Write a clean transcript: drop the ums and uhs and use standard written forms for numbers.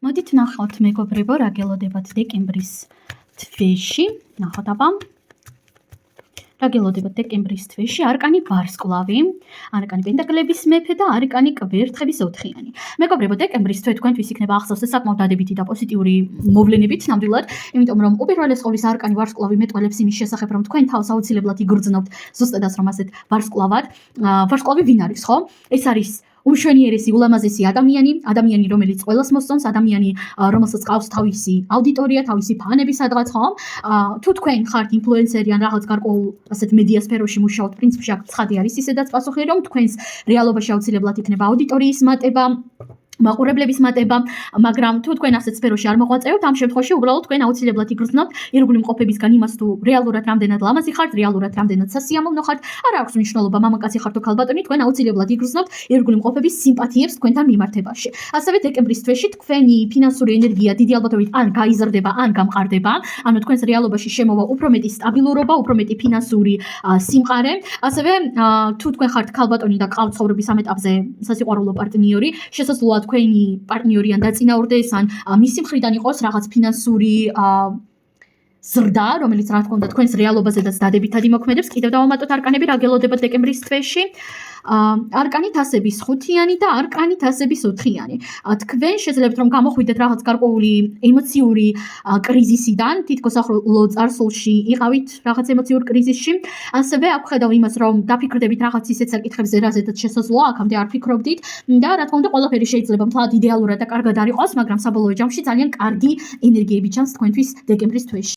მოდით ნახავთ მეგობრებო, რა გელოდებათ დეკემბრის თვეში. ნახოთ აბა. რა გელოდებათ დეკემბრის თვეში? არკანი ვარსკვლავი, არკანი პენტაკლების მეფე და არკანი კვერთხების ოთხიანი. მეგობრებო, დეკემბრის თვე თქვენთვის იქნება ახსოვს საკმაოდ დადებითი და პოზიტიური მოვლენებით ნამდვილად, იმიტომ რომ უპირველეს ყოვლის არკანი ვარსკვლავი მეტყველებს იმის შესახებ, რომ თქვენ თავს აუცილებლად იგრძნობთ ზუსტადაც რომ ასეთ ვარსკვლავად. ვარსკვლავი ვინ არის, ხო? ეს არის უმშვენიერესი, ულამაზესი ადამიანი, რომელიც ყველას მოსწონს, ადამიანი, რომელსაც ყავს თავისი აუდიტორია, თავისი ფანები სადღაც, ხო? თუ თქვენ ხართ ინფლუენსერი ან რაღაც გარკვეულ ასეთ მედია სფეროში მუშაობთ, პრინციპში აქ ცხადი არის ისედაც პასუხი, რომ თქვენს რეალობაში აუცილებლად იქნება აუდიტორიის მატება, მაყურებლების მატება, მაგრამ თუ თქვენ ასეთ სფეროში არ მოღვაწეობთ, ამ შემთხვევაში უბრალოდ თქვენ აუცილებლად იგრძნობთ ირგვლივ მყოფებისგან იმას, თუ რეალურად რამდენად ლამაზი ხართ, რეალურად რამდენად სასიამოვნო ხართ, არ აქვს მნიშვნელობა მამაკაცი ხართ თუ ქალბატონი, თქვენ აუცილებლად იგრძნობთ ირგვლივ მყოფების სიმპათიებს თქვენთან მიმართებაში. ასევე დეკემბრის თვეში თქვენი ფინანსური ენერგია დიდი ალბათობით ან გაიზრდება, ან გამყარდება, ანუ თქვენს რეალობაში შემოვა უფრო მეტი სტაბილურობა, უფრო მეტი ფინანსური სიმყარე. ასევე თუ თქვენ ხართ ქალბატონი და გყავთ ცხოვრების ამ ეტაპზე სასიყვარულო პარტნიორი, შესაძლოა თქვენი პარტნიორი ან დაწინაურდეს ან მისი მხრიდან იყოს რაღაც ფინანსური ზრდა, რომელიც რა თქმა უნდა თქვენს რეალობაზედაც დადებითად იმოქმედებს. კიდევ დავამატოთ არკანები, რა გელოდებათ დეკემბრის თვეში. არკანი თასების ხუთიანი და არკანი თასების ოთხიანი. თქვენ შეძლებთ რომ გამოხვიდეთ რაღაც გარკვეული ემოციური კრიზისიდან, თითქოს ახლო წარსულში იყავით რაღაც ემოციურ კრიზისში. ასევე აქ ხედავ იმას, რომ დაფიქრდებით რაღაც ისეთ საკითხებზე, რაზედაც შესაძლოა აქამდე არ ფიქრობდით და რა თქმა უნდა ყველაფერი შეიძლება მთლად იდეალურად და კარგად არ იყოს, მაგრამ საბოლოო ჯამში ძალიან კარგი ენერგიები ჩანს თქვენთვის დეკემბრის თვეში.